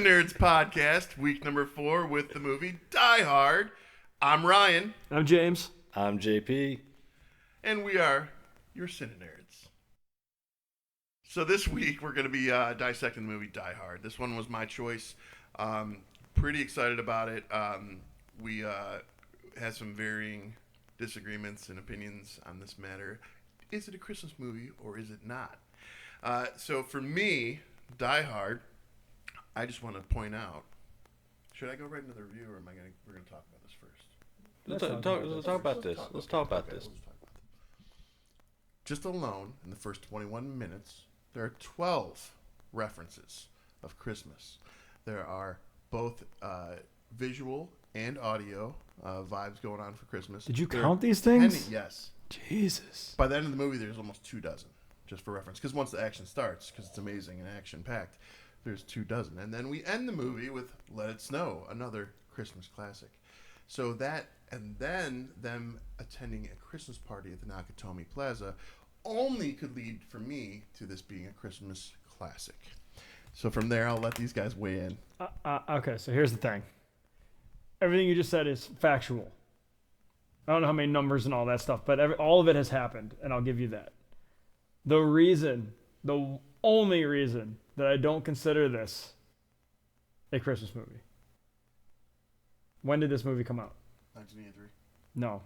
CineNerds podcast, week number 4 with the movie Die Hard. I'm Ryan. I'm James. I'm JP. And we are your CineNerds. So this week we're going to be dissecting the movie Die Hard. This one was my choice. Pretty excited about it. We had some varying disagreements and opinions on this matter. Is it a Christmas movie or is it not? So for me, Die Hard, I just want to point out. Should I go right into the review, or we're gonna talk about this first? Let's talk about this. Let's talk about this. Just alone in the first 21 minutes, there are 12 references of Christmas. There are both visual and audio vibes going on for Christmas. Did you count these things? Yes. Jesus. By the end of the movie, there's almost 24, just for reference. Because once the action starts, because it's amazing and action-packed, there's 24. And then we end the movie with Let It Snow, another Christmas classic. So that, and then them attending a Christmas party at the Nakatomi Plaza only could lead, for me, to this being a Christmas classic. So from there, I'll let these guys weigh in. Okay, so here's the thing. Everything you just said is factual. I don't know how many numbers and all that stuff, but all of it has happened, and I'll give you that. The only reason that I don't consider this a Christmas movie. When did this movie come out? 1983. No.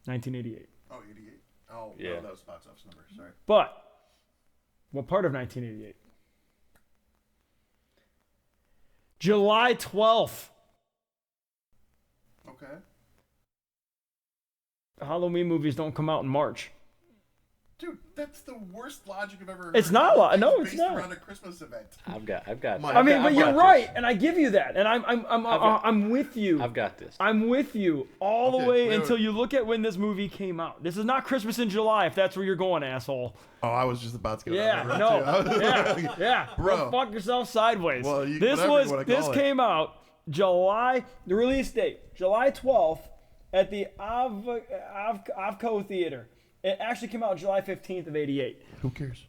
1988. Oh, 88. Oh, yeah. No, that was box office number. Sorry. But, what part of 1988? July 12th. Okay. Halloween movies don't come out in March. Dude, that's the worst logic I've ever heard. It's not no, it's based not. around a Christmas event. I've got. I mean, but you're right, and I give you that, and I'm with you. I've got this. I'm with you all the way wait. until you look at when this movie came out. This is not Christmas in July, if that's where you're going, asshole. Oh, I was just about to go Yeah, down no, too. yeah. Bro. Go fuck yourself sideways. Well, This came out July. The release date, July 12th, at the Avco Theater. It actually came out July 15th of 88. Who cares?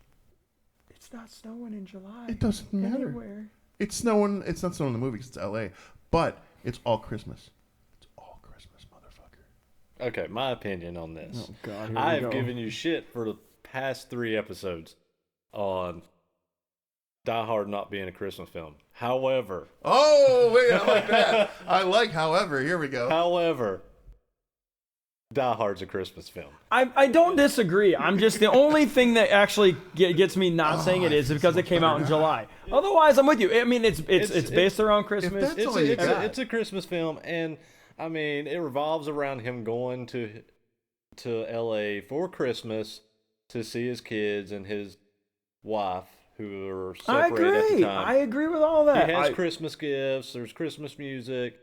It's not snowing in July. It doesn't matter. Anywhere. It's snowing. It's not snowing in the movie because it's L.A., but it's all Christmas. It's all Christmas, motherfucker. Okay, my opinion on this. Oh, God. I have given you shit for the past 3 episodes on Die Hard not being a Christmas film. However. Oh, wait, I like that. I like however. Here we go. However, Die Hard's a Christmas film. I don't disagree. I'm just the only thing that actually gets me not saying it is because it came out in July. Otherwise, I'm with you. I mean, it's based around Christmas. It's a Christmas film, and I mean, it revolves around him going to LA for Christmas to see his kids and his wife, who are separated at the time. I agree with all that. He has Christmas gifts. There's Christmas music.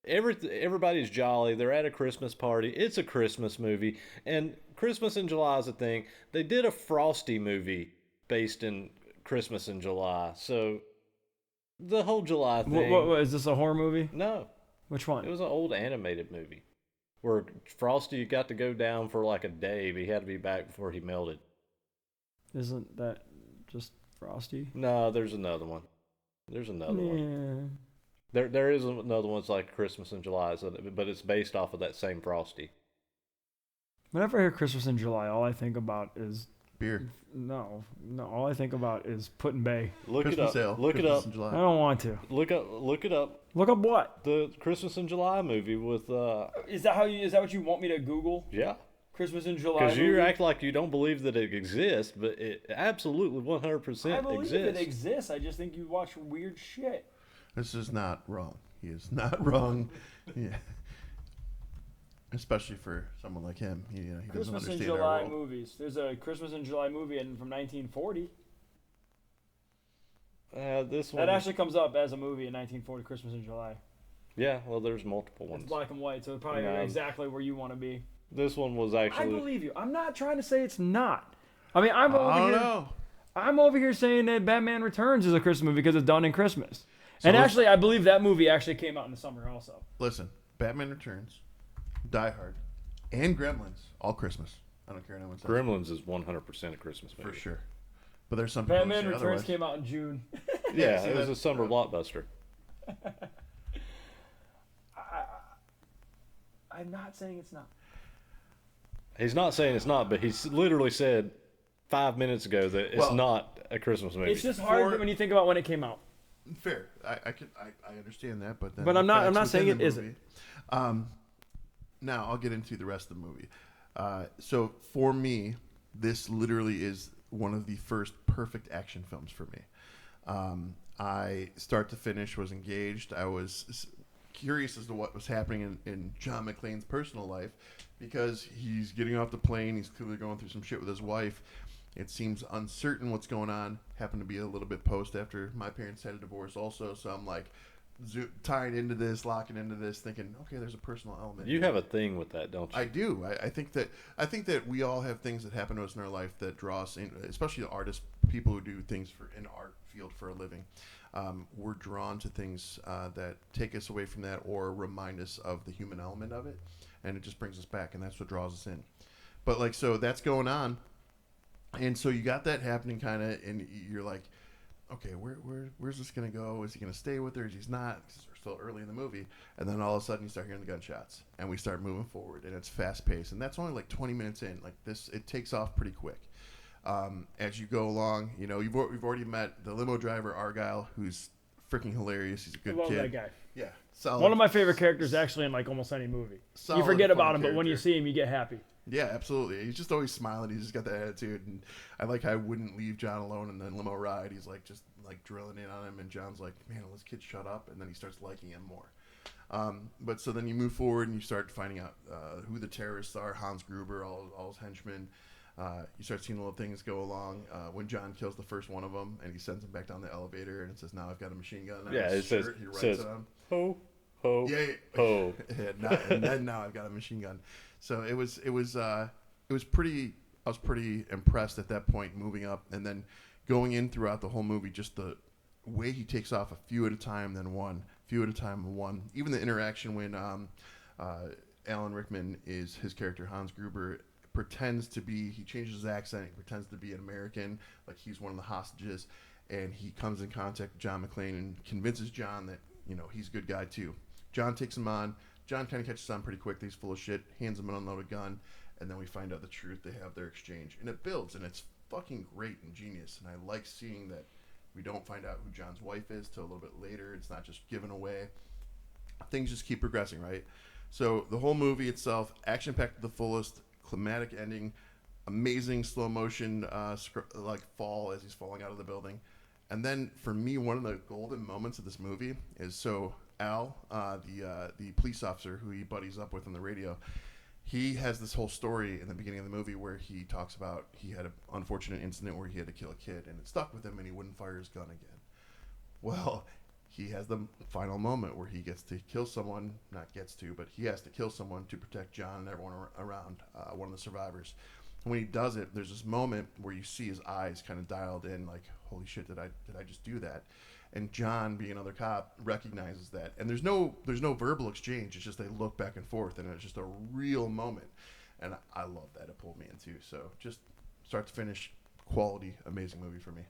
Everybody's jolly. They're at a Christmas party. It's a Christmas movie. And Christmas in July is a thing. They did a Frosty movie based in Christmas in July. So the whole July thing. What is this, a horror movie? No. Which one? It was an old animated movie where Frosty got to go down for like a day, but he had to be back before he melted. Isn't that just Frosty? No, there's another one. There's another one. There is another one that's like Christmas in July, but it's based off of that same Frosty. Whenever I hear Christmas in July, all I think about is Beer. No. All I think about is Put-in Bay. Look Christmas it up. sale. Look Christmas it up. in July. I don't want to. Look it up. Look up what? The Christmas in July movie with. Is that what you want me to Google? Yeah. Christmas in July. Because you act like you don't believe that it exists, but it absolutely 100% exists. I believe it exists. I just think you watch weird shit. This is not wrong. He is not wrong. Yeah. Especially for someone like him. He doesn't Christmas in understand our July world. movies. There's a Christmas in July movie from 1940. This one. That actually comes up as a movie in 1940, Christmas in July. Yeah, well, there's multiple ones. It's black and white, so it's probably exactly where you want to be. This one was actually. I believe you. I'm not trying to say it's not. I mean, I don't know. I'm over here saying that Batman Returns is a Christmas movie because it's done in Christmas. So and actually, I believe that movie actually came out in the summer also. Listen, Batman Returns, Die Hard, and Gremlins, all Christmas. I don't care what anyone says. Gremlins is 100% a Christmas movie. For sure. But there's some people who Batman say Returns otherwise. came out in June. Yeah, see, it was that- a summer blockbuster. I'm not saying it's not. He's not saying it's not, but he's literally said 5 minutes ago that it's Well, not a Christmas movie. It's just hard For- when you think about when it came out. Fair. I understand that, but then But the I'm not facts saying within it the isn't. movie. Now I'll get into the rest of the movie. So for me, this literally is one of the first perfect action films for me. I start to finish was engaged. I was curious as to what was happening in John McClane's personal life, because he's getting off the plane. He's clearly going through some shit with his wife. It seems uncertain what's going on. Happened to be a little bit post after my parents had a divorce also, so I'm like tying into this, locking into this, thinking, okay, there's a personal element. You have a thing with that, don't you? I do. I think that we all have things that happen to us in our life that draw us in, especially the artists, people who do things for in art field for a living. We're drawn to things that take us away from that or remind us of the human element of it, and it just brings us back, and that's what draws us in. But like, so that's going on, and so you got that happening, kind of, and you're like, okay, where's this gonna go? Is he gonna stay with her? Is he's not? Because we're still early in the movie, and then all of a sudden you start hearing the gunshots, and we start moving forward, and it's fast paced, and that's only like 20 minutes in. Like this, it takes off pretty quick. As you go along, you know, we've already met the limo driver Argyle, who's freaking hilarious. He's a I good love kid. that guy. Yeah, solid. One of my favorite characters, actually, in like almost any movie. Solid, You forget about fun him, but when you character. see him, you get happy. Yeah, absolutely. He's just always smiling. He's just got that attitude, and I like how I wouldn't leave John alone in the limo ride. He's like just like drilling in on him, and John's like, "Man, will this kid shut up?" And then he starts liking him more. But so then you move forward and you start finding out who the terrorists are, Hans Gruber, all his henchmen. You start seeing little things go along. When John kills the first one of them, and he sends him back down the elevator, and it says, "Now I've got a machine gun." And Yeah, on his it says- shirt, he writes says- it on. Ho, ho, Yeah, ho. and then now I've got a machine gun. So it was pretty. I was pretty impressed at that point, moving up, and then going in throughout the whole movie. Just the way he takes off a few at a time, then one, few at a time, one. Even the interaction when Alan Rickman is his character Hans Gruber pretends to be. He changes his accent. He pretends to be an American, like he's one of the hostages, and he comes in contact with John McClane and convinces John that he's a good guy too. John takes him on. John kind of catches on pretty quick that he's full of shit, hands him an unloaded gun, and then we find out the truth. They have their exchange, and it builds, and it's fucking great and genius. And I like seeing that we don't find out who John's wife is till a little bit later. It's not just given away. Things just keep progressing, right? So the whole movie itself, action-packed to the fullest, climatic ending, amazing slow motion like fall as he's falling out of the building. And then for me, one of the golden moments of this movie is Al, the police officer who he buddies up with on the radio. He has this whole story in the beginning of the movie where he talks about he had an unfortunate incident where he had to kill a kid, and it stuck with him, and he wouldn't fire his gun again. Well, he has the final moment where he gets to kill someone, not gets to, but he has to kill someone to protect John and everyone around, one of the survivors. And when he does it, there's this moment where you see his eyes kind of dialed in, like, holy shit, did I just do that? And John, being another cop, recognizes that. And there's no verbal exchange. It's just they look back and forth, and it's just a real moment. And I love that. It pulled me in too. So just start to finish, quality, amazing movie for me.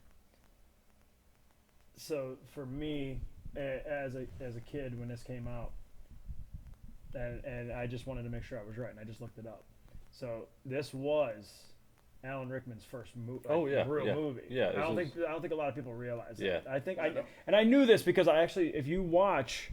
So for me, as a kid when this came out, and I just wanted to make sure I was right, and I just looked it up. So this was Alan Rickman's first real movie. Yeah, I don't think a lot of people realize that. Yeah. I think I knew this because I actually, if you watch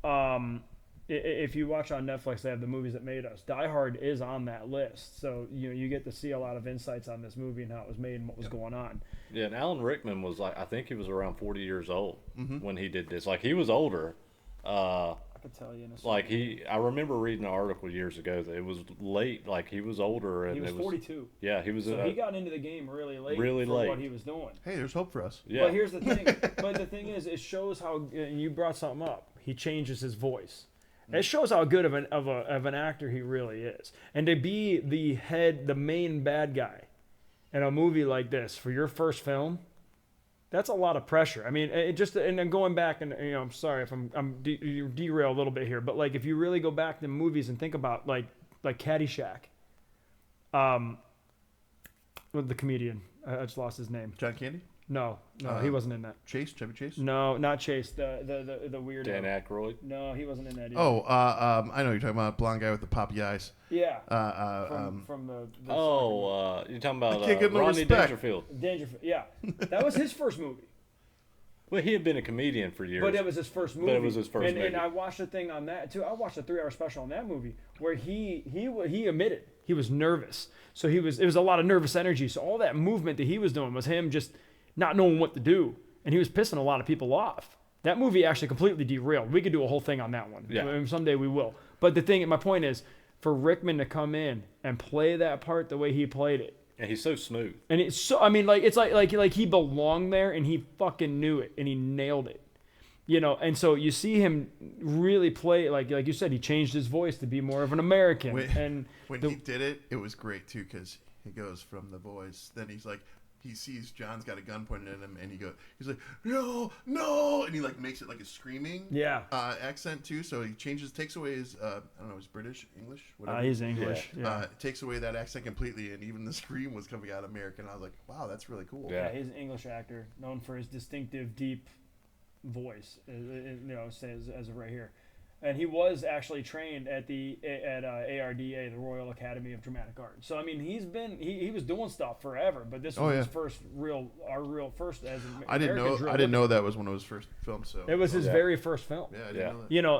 on Netflix, they have the movies that made us. Die Hard is on that list, so you get to see a lot of insights on this movie and how it was made and what was going on. Yeah, and Alan Rickman was I think he was around 40 years old when he did this. Like, he was older. I could tell you in a second. I remember reading an article years ago that it was late. Like, he was older, and He was 42. Yeah, he was. So he got into the game really late. Really for late. what he was doing. Hey, there's hope for us. Yeah. But here's the thing. But the thing is, it shows how. And you brought something up. He changes his voice. It shows how good of an actor he really is. And to be the main bad guy in a movie like this for your first film, that's a lot of pressure. I mean, and then going back, and I'm sorry if I'm derail a little bit here, but like if you really go back to movies and think about like Caddyshack, with the comedian, I just lost his name. John Candy? No, he wasn't in that. Chevy Chase. No, not Chase. The weird. Dan Aykroyd. No, he wasn't in that either. Oh, I know you're talking about blonde guy with the poppy eyes. Yeah. From From the You're talking about I can't give no Rodney respect. Dangerfield. Yeah. That was his first movie. Well, he had been a comedian for years. But it was his first movie. But it was his first movie. And I watched a thing on that too. I watched a 3-hour special on that movie where he admitted he was nervous. So it was a lot of nervous energy. So all that movement that he was doing was him just not knowing what to do, and he was pissing a lot of people off. That movie actually completely derailed. We could do a whole thing on that one. Yeah. I mean, someday we will. But my point is, for Rickman to come in and play that part the way he played it. And he's so smooth. And it's so, I mean, like, it's like he belonged there and he fucking knew it and he nailed it. You know, and so you see him really play, like you said, he changed his voice to be more of an American. When he did it, it was great too, because he goes from the voice, then he's like, he sees John's got a gun pointed at him, and he's like, no, and he like makes it like a screaming accent too. So he takes away his I don't know, he's British, English, whatever. He's English. Yeah. Takes away that accent completely, and even the scream was coming out American. I was like, wow, that's really cool. Yeah, he's an English actor known for his distinctive deep voice, you know, as of right here. And he was actually trained at ARDA, the Royal Academy of Dramatic Art. So I mean, he was doing stuff forever, but this was his first real first as an I didn't know that was when it was first filmed. So it was his very first film. Yeah, I didn't know that. You know,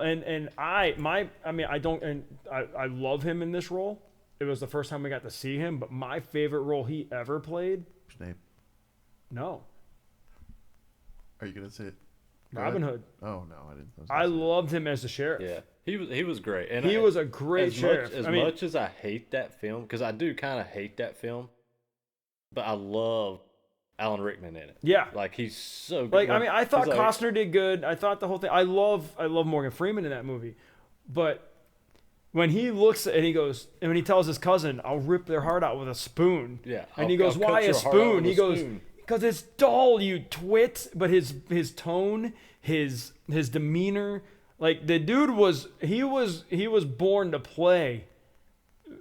I love him in this role. It was the first time we got to see him, but my favorite role he ever played. What's his name? No. Are you gonna say it? Robin Hood. Oh no, I didn't. I loved him as the sheriff. Yeah, he was great. And he was a great sheriff. As much as I hate that film, because I do kind of hate that film, but I love Alan Rickman in it. Yeah, like he's so good. Like I mean, I thought Costner did good. I thought the whole thing. I love Morgan Freeman in that movie, but when he looks and he goes, and when he tells his cousin, "I'll rip their heart out with a spoon," and he goes, "Why a spoon?" He goes, "Because it's dull, you twit." But his tone, his demeanor, like the dude was born to play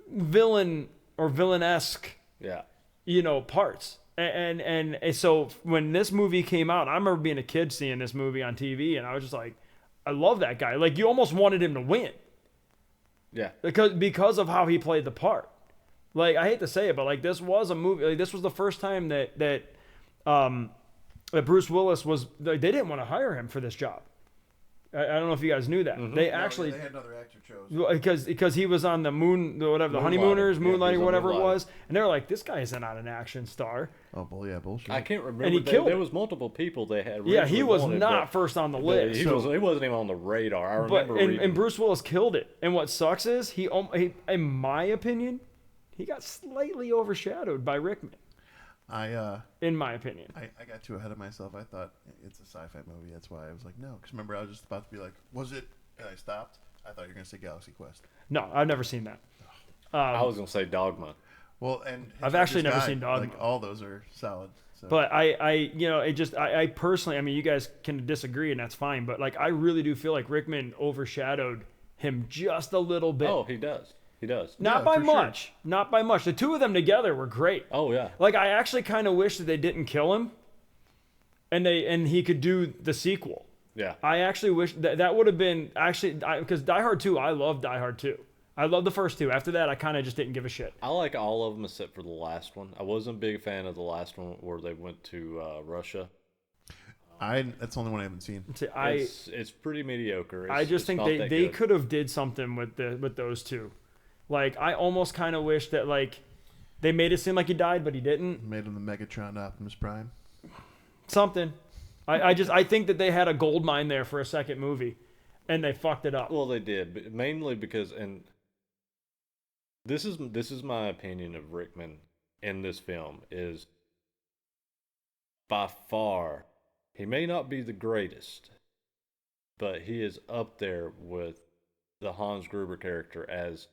villain or villain-esque, you know, parts. And so when this movie came out, I remember being a kid seeing this movie on TV, and I was just like, I love that guy. Like you almost wanted him to win. Yeah. Because of how he played the part. Like I hate to say it, but like this was a movie. Like, this was the first time that Bruce Willis was. They didn't want to hire him for this job. I don't know if you guys knew that. Mm-hmm. They had another actor chose because he was on the Honeymooners, Moonlighting, whatever it was, and they were like, this guy isn't an action star. Oh, yeah, bullshit. I can't remember. And he killed there it. was multiple people they had. Yeah, he was not first on the list. He wasn't even on the radar. I remember. And Bruce Willis killed it. And what sucks is he, in my opinion, he got slightly overshadowed by Rickman. In my opinion, I got too ahead of myself. I thought it's a sci-fi movie. That's why I was like, no. Because remember, I was just about to be like, was it? And I stopped. I thought you were going to say Galaxy Quest. No, I've never seen that. I was going to say Dogma. Well, and I've actually never seen Dogma. Like all those are solid. So. But I personally, I mean, you guys can disagree, and that's fine. But like, I really do feel like Rickman overshadowed him just a little bit. Oh, he does. He does. Not by much. Sure. Not by much. The two of them together were great. Oh yeah. Like I actually kind of wish that they didn't kill him, and he could do the sequel. Yeah. I actually wish that would have been because Die Hard 2. I love Die Hard 2. I love the first two. After that, I kind of just didn't give a shit. I like all of them except for the last one. I wasn't a big fan of the last one where they went to Russia. That's the only one I haven't seen. See, it's pretty mediocre. I just think they could have did something with those two. Like, I almost kind of wish that, like, they made it seem like he died, but he didn't. Made him the Megatron Optimus Prime. Something. I think that they had a gold mine there for a second movie, and they fucked it up. Well, they did, but mainly because, and this is my opinion of Rickman in this film, is by far, he may not be the greatest, but he is up there with the Hans Gruber character as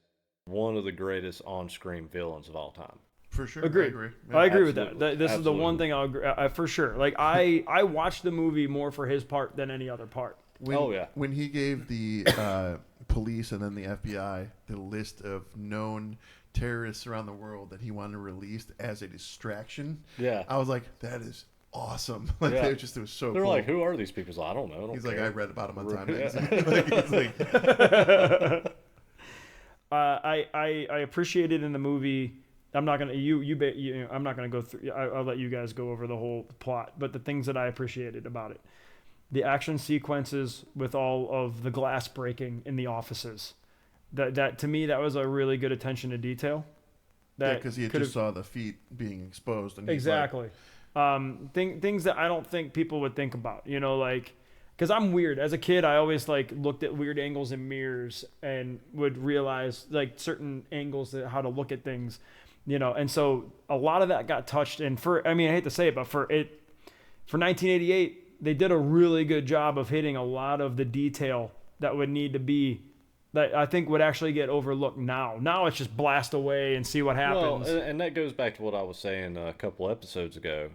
one of the greatest on-screen villains of all time. For sure. Agreed. I agree with that. This is the one thing I'll agree for sure. Like I watched the movie more for his part than any other part. When he gave the police and then the FBI the list of known terrorists around the world that he wanted released as a distraction, yeah, I was like, that is awesome. Like Yeah. it was so They're cool. like, who are these people? He's like, I don't know. I don't He's like, care. I read about him on Time Yeah. Magazine. Like, he's like, I appreciated in the movie. I'm not gonna I'm not gonna go through. I'll let you guys go over the whole plot. But the things that I appreciated about it, the action sequences with all of the glass breaking in the offices, that to me that was a really good attention to detail. yeah, because he had just saw the feet being exposed, and he's exactly things that I don't think people would think about. You know, like. Because I'm weird. As a kid, I always like looked at weird angles in mirrors and would realize like certain angles that how to look at things, you know. And so a lot of that got touched. And I hate to say it, but for 1988, they did a really good job of hitting a lot of the detail that would need to be that I think would actually get overlooked now. Now it's just blast away and see what happens. Well, and that goes back to what I was saying a couple episodes ago.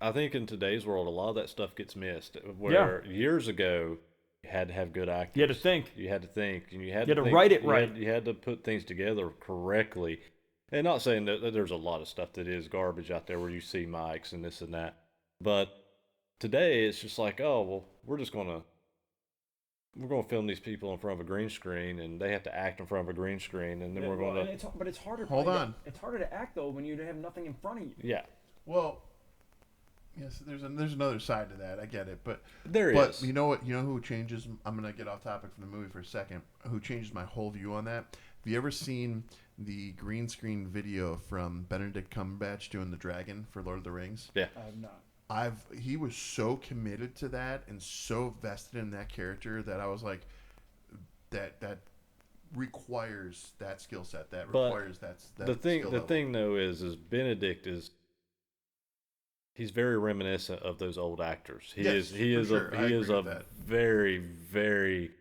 I think in today's world, a lot of that stuff gets missed. Where years ago, you had to have good actors. You had to think. You had to think, and you had to think, write it right. You had to put things together correctly. And not saying that there's a lot of stuff that is garbage out there where you see mics and this and that. But today, it's just like, oh, well, we're gonna film these people in front of a green screen, and they have to act in front of a green screen, and then we're going to. But it's harder. Hold on. It's harder to act though when you have nothing in front of you. Yeah. well, yes, there's another side to that. I get it, but There is. you know what? You know who changes? I'm gonna get off topic from the movie for a second. Who changes my whole view on that? Have you ever seen the green screen video from Benedict Cumberbatch doing the dragon for Lord of the Rings? Yeah. I have not. He was so committed to that and so vested in that character that I was like, that requires that skill set. That requires that the thing though is Benedict is. He's very reminiscent of those old actors. He is a very, very.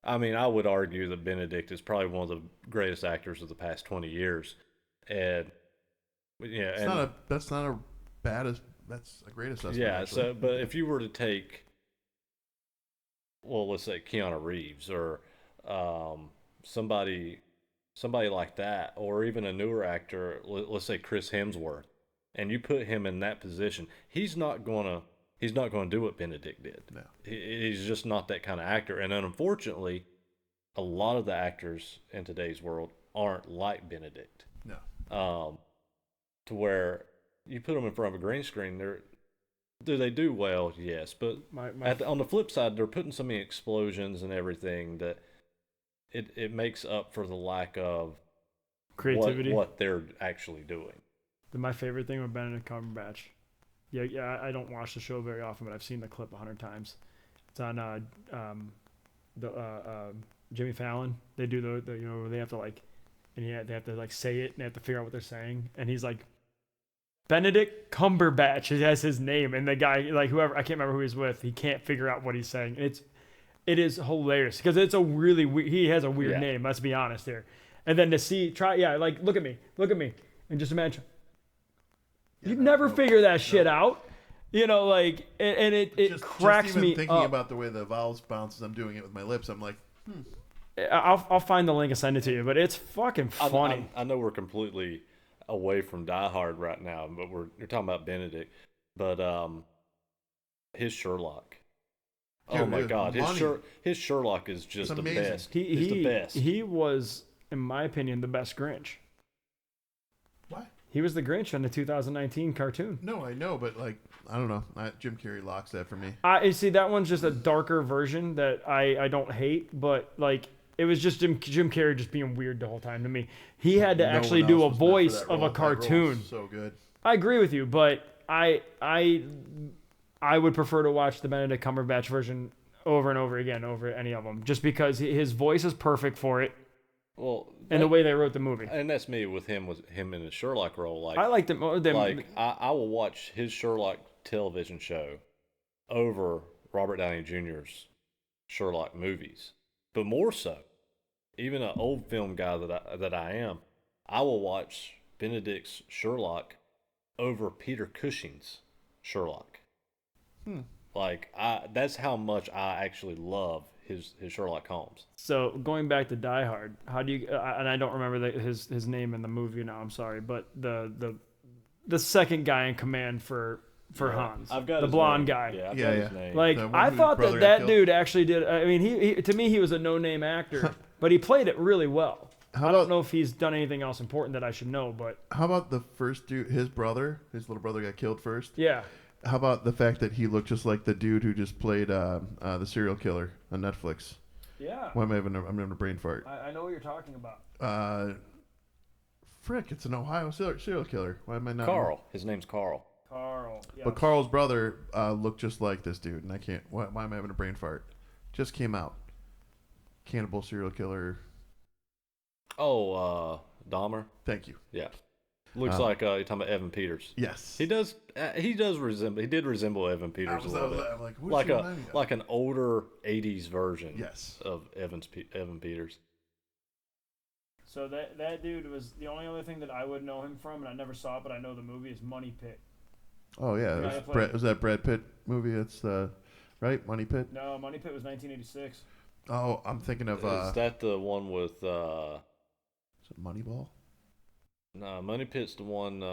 I mean, I would argue that Benedict is probably one of the greatest actors of the past 20 years, and yeah, that's a great assessment. Yeah. Actually. So, but if you were to take, well, let's say Keanu Reeves or somebody like that, or even a newer actor, let's say Chris Hemsworth. And you put him in that position, he's not gonna do what Benedict did. No, he's just not that kind of actor. And unfortunately, a lot of the actors in today's world aren't like Benedict. No, to where you put them in front of a green screen, do they do well? Yes, but on the flip side, they're putting so many explosions and everything that it makes up for the lack of creativity, what they're actually doing. My favorite thing with Benedict Cumberbatch, I don't watch the show very often, but I've seen the clip 100 times. It's on Jimmy Fallon. They do the they have to they have to say it and they have to figure out what they're saying, and he's like Benedict Cumberbatch. He has his name, and the guy whoever I can't remember who he's with, he can't figure out what he's saying. It is hilarious because it's a really he has a weird name. Let's be honest here, and then to look at me, and just imagine. You'd never figure that shit out, and it cracks me up. Thinking about the way the vowels bounces, I'm doing it with my lips. I'm like, I'll find the link and send it to you, but it's fucking funny. I know we're completely away from Die Hard right now, but you're talking about Benedict, but his Sherlock. Oh my God, his Sherlock is just the best. He's the best. He was, in my opinion, the best Grinch. What? He was the Grinch in the 2019 cartoon. No, I know, but I don't know. Jim Carrey locks that for me. I see that one's just a darker version that I don't hate, but it was just Jim Carrey just being weird the whole time to me. He had to actually do a voice of a cartoon. So good. I agree with you, but I would prefer to watch the Benedict Cumberbatch version over and over again over any of them, just because his voice is perfect for it. Well, and the way they wrote the movie, and that's me with him in his Sherlock role. I like them. I will watch his Sherlock television show over Robert Downey Jr.'s Sherlock movies, but more so, even an old film guy that I am, I will watch Benedict's Sherlock over Peter Cushing's Sherlock. That's how much I actually love his Sherlock Holmes. So going back to Die Hard, how do you? And I don't remember his name in the movie now. I'm sorry, but the second guy in command for Hans. I've got the his blonde name. guy. Yeah, I've Yeah, got yeah. his name. Like The one I whose thought brother got that killed? dude actually did. I mean, he to me he was a no-name actor, but he played it really well. How I don't about- know if he's done anything else important that I should know, but How about the first dude? His little brother got killed first. yeah. How about the fact that he looked just like the dude who just played the serial killer on Netflix? Yeah. Why am I having a brain fart? I know what you're talking about. Frick, it's an Ohio serial killer. Why am I not? Carl. His name's Carl. Carl. Yes. But Carl's brother looked just like this dude, and I can't. Why am I having a brain fart? Just came out. Cannibal serial killer. Oh, Dahmer. Thank you. Yeah. Looks like you're talking about Evan Peters. Yes. He does. He did resemble Evan Peters a little bit. I'm like, what is he reminding me of? Like an older '80s version. Yes. Of Evan Peters. So that dude was the only other thing that I would know him from, and I never saw it, but I know the movie is Money Pit. Oh yeah, Yeah, was that Brad Pitt movie? It's right, Money Pit. No, Money Pit was 1986. Oh, I'm thinking of Is that the one with? is it Moneyball? No, Money Pit's the one.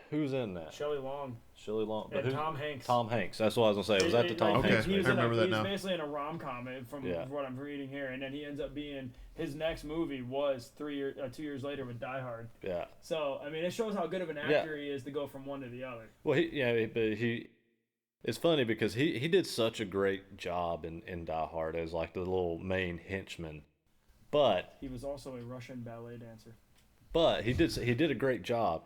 Who's in that? Shelley Long Shelley Long. and who- Tom Hanks. Tom Hanks. That's what I was gonna say. Was that the Tom Okay. Hanks He movie? was I remember that he was now. basically in a rom-com from what I'm reading here, and then he ends up being his next movie was 2 years later with Die Hard. Yeah. So I mean, it shows how good of an actor he is to go from one to the other. Well, he. It's funny because he did such a great job in Die Hard as like the little main henchman, but He was also a Russian ballet dancer. he did a great job.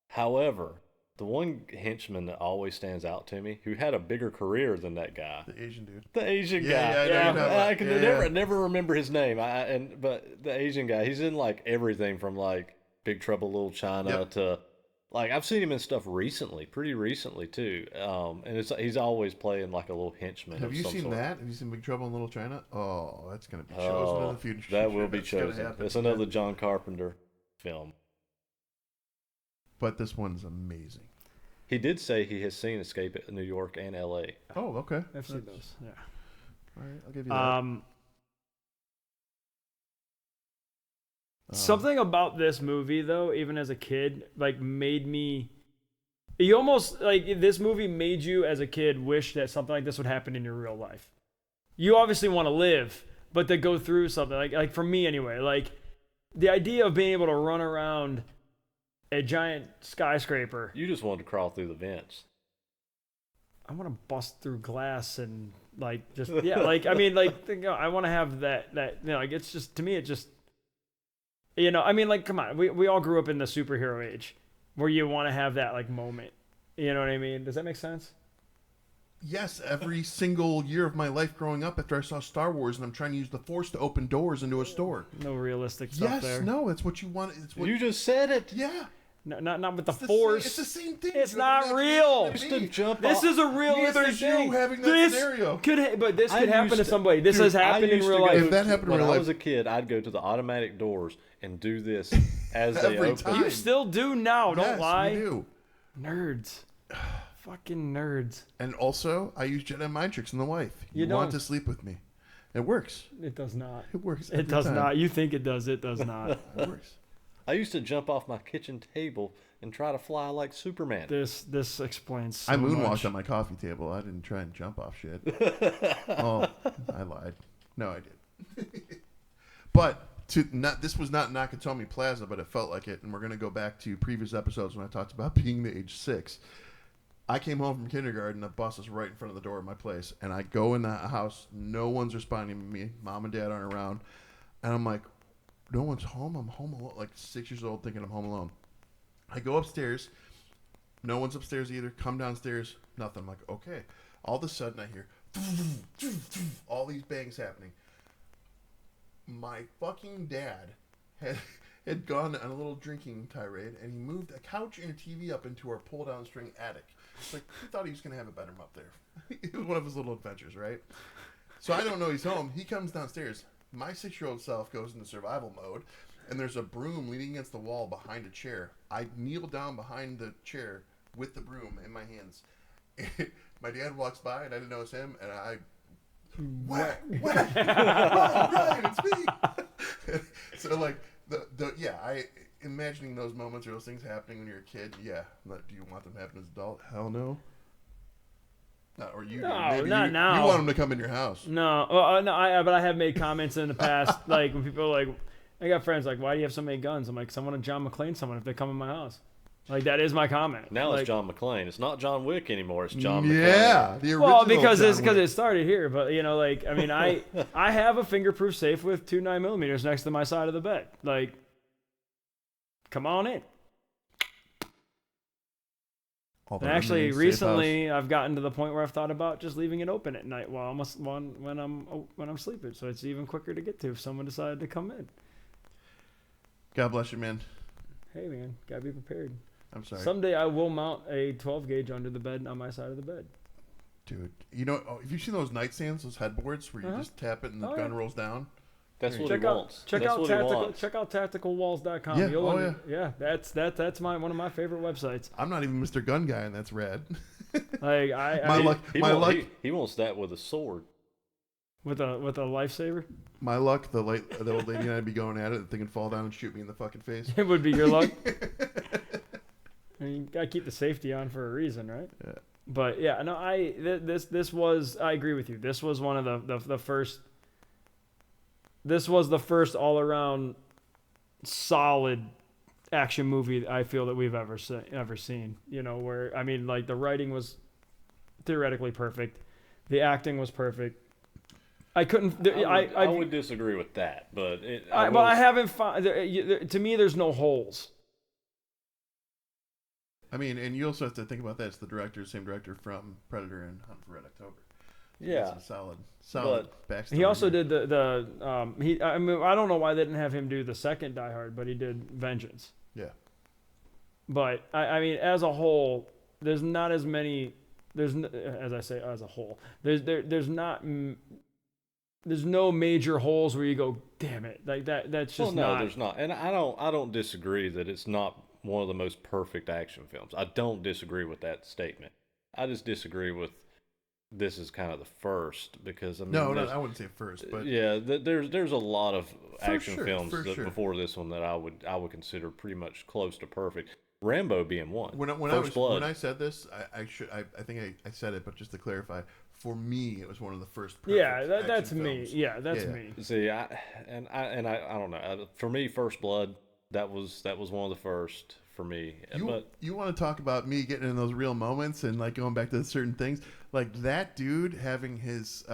However, the one henchman that always stands out to me, who had a bigger career than that guy, The Asian dude. the Asian Yeah, guy. yeah, I know you're talking about. I can Yeah, never remember his name. But the Asian guy, he's in like everything from like Big Trouble in Little China Yep. to like I've seen him in stuff recently, pretty recently too. And he's always playing like a little henchman. Have of you some seen sort. that? Have you seen Big Trouble in Little China? Oh, that's gonna be chosen Oh, in the future. that will be That's gonna chosen. happen. It's another John Carpenter film. But this one's amazing. He did say he has seen Escape at New York and L.A. Oh, okay. I've seen those. Yeah. All right, I'll give you that. Something about this movie, though, even as a kid, like made me. You almost like this movie made you, as a kid, wish that something like this would happen in your real life. You obviously want to live, but to go through something like for me anyway, like the idea of being able to run around a giant skyscraper. You just wanted to crawl through the vents. I want to bust through glass and like just like I mean like I want to have that like it's just to me it just I mean like come on we all grew up in the superhero age where you want to have that like moment, you know what I mean? Does that make sense? Yes, every single year of my life growing up after I saw Star Wars and I'm trying to use the Force to open doors into a store. No realistic stuff Yes, there. no, it's what you want. It's what You just said it. Yeah. No, not with the It's force. it's the same thing. It's You not have real. imagination Just of to me. jump This off. is a realistic Neither is you thing. having that This scenario. but this I could happen to used to- somebody. This Dude, has happened in used to real go life. If that happened in when real I life- was a kid, I'd go to the automatic doors and do this as they Every open. time. You still do now. Don't Yes, lie. we do. Nerds. Fucking nerds. And also, I use Jedi mind tricks on the wife. You want don't. to sleep with me. It works. It does not. It works. It every does time. not. You think it does. It does not. It works. I used to jump off my kitchen table and try to fly like Superman. This explains so I moonwalked much. on my coffee table. I didn't try and jump off shit. Oh, I lied. No, I did. But this was not Nakatomi Plaza, but it felt like it. And we're gonna go back to previous episodes when I talked about being the age 6. I came home from kindergarten. The bus is right in front of the door of my place, and I go in the house. No one's responding to me. Mom and Dad aren't around, and I'm like, no one's home. I'm home alone. Like 6 years old, thinking I'm home alone. I go upstairs. No one's upstairs either. Come downstairs. Nothing. I'm like, okay. All of a sudden, I hear all these bangs happening. My fucking dad had gone on a little drinking tirade, and he moved a couch and a TV up into our pull-down string attic. Like, he thought he was going to have a bedroom up there. It was one of his little adventures, right? So I don't know he's home. He comes downstairs. My 6-year-old self goes into survival mode, and there's a broom leaning against the wall behind a chair. I kneel down behind the chair with the broom in my hands. My dad walks by, and I didn't notice him, and I whack. Oh, Ryan, it's me. So like imagining those moments or those things happening when you're a kid. Yeah. Do you want them to happen as an adult? Hell no. Not, or you do. No, Maybe not you, now. you want them to come in your house. No, well, no, but I have made comments in the past, like when people are like, I got friends like, why do you have so many guns? I'm like, someone to John McClane someone if they come in my house. Like that is my comment. Now like, it's John McClane. It's not John Wick anymore. It's John McClane. Yeah, the original. Well, because John Wick. it started here, but you know, like I mean, I have a fingerproof safe with 2 9mm next to my side of the bed. Like, come on in. And actually, recently I've gotten to the point where I've thought about just leaving it open at night while when I'm sleeping, so it's even quicker to get to if someone decided to come in. God bless you, man. Hey, man, gotta be prepared. I'm sorry. Someday I will mount a 12 gauge under the bed on my side of the bed. Dude, you know, have you seen those nightstands, those headboards where you just tap it and the gun rolls down? That's what Check he out wants. check That's out what he tactical wants. check out tacticalwalls.com. Yeah, Yeah, that's one of my favorite websites. I'm not even Mr. Gun Guy, and that's rad. Like My luck. He wants that with a sword. with a lifesaver. My luck, the old lady and I'd be going at it, the thing would fall down and shoot me in the fucking face. It would be your luck. I mean, you gotta keep the safety on for a reason, right? Yeah. But yeah, no, this was, I agree with you. This was one of the first. This was the first all around solid action movie I feel that we've ever seen. You know, where I mean, like the writing was theoretically perfect, the acting was perfect. I couldn't. I would disagree with that, but I haven't found. To me, there's no holes. I mean, and you also have to think about that. It's the same director from Predator and Hunt for Red October. Yeah, solid backstory. He also did the I mean, I don't know why they didn't have him do the second Die Hard, but he did Vengeance. Yeah. But I mean, as a whole, there's not as many. As I say, as a whole, there's no major holes where you go, damn it, like that. That's just no, not. there's not, and I don't disagree that it's not one of the most perfect action films. I don't disagree with that statement. I just disagree with this is kind of the first because I mean, no, I wouldn't say first, but yeah, there's a lot of action films before this one that I would consider pretty much close to perfect. Rambo being one. When I said this, I think I said it, but just to clarify, for me, it was one of the first. Yeah, that's action me. films. Yeah, that's me. See, I don't know. For me, First Blood, that was one of the first for me. You want to talk about me getting in those real moments and like going back to certain things, like that dude having his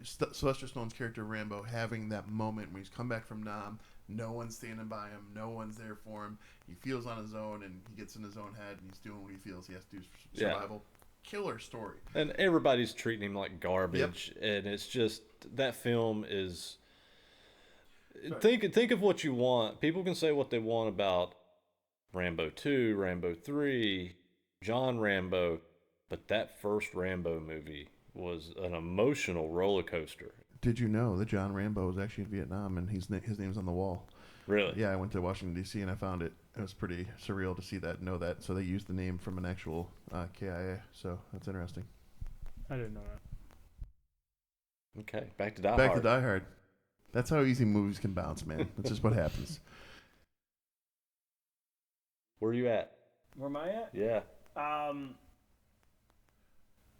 Sylvester Stallone's character Rambo having that moment when he's come back from Nam. No one's standing by him. No one's there for him. He feels on his own, and he gets in his own head, and he's doing what he feels he has to do for survival. Yeah. Killer story. And everybody's treating him like garbage, and it's just that film is. Sorry. Think of what you want. People can say what they want about Rambo 2, Rambo 3, John Rambo, but that first Rambo movie was an emotional roller coaster. Did you know that John Rambo was actually in Vietnam and his name's on the wall? Really? Yeah, I went to Washington, D.C. and I found it. It was pretty surreal to see that, know that. So they used the name from an actual KIA. So that's interesting. I didn't know that. Okay, back to Die Hard. Back to Die Hard. That's how easy movies can bounce, man. That's just what happens. Where are you at? Where am I at? Yeah.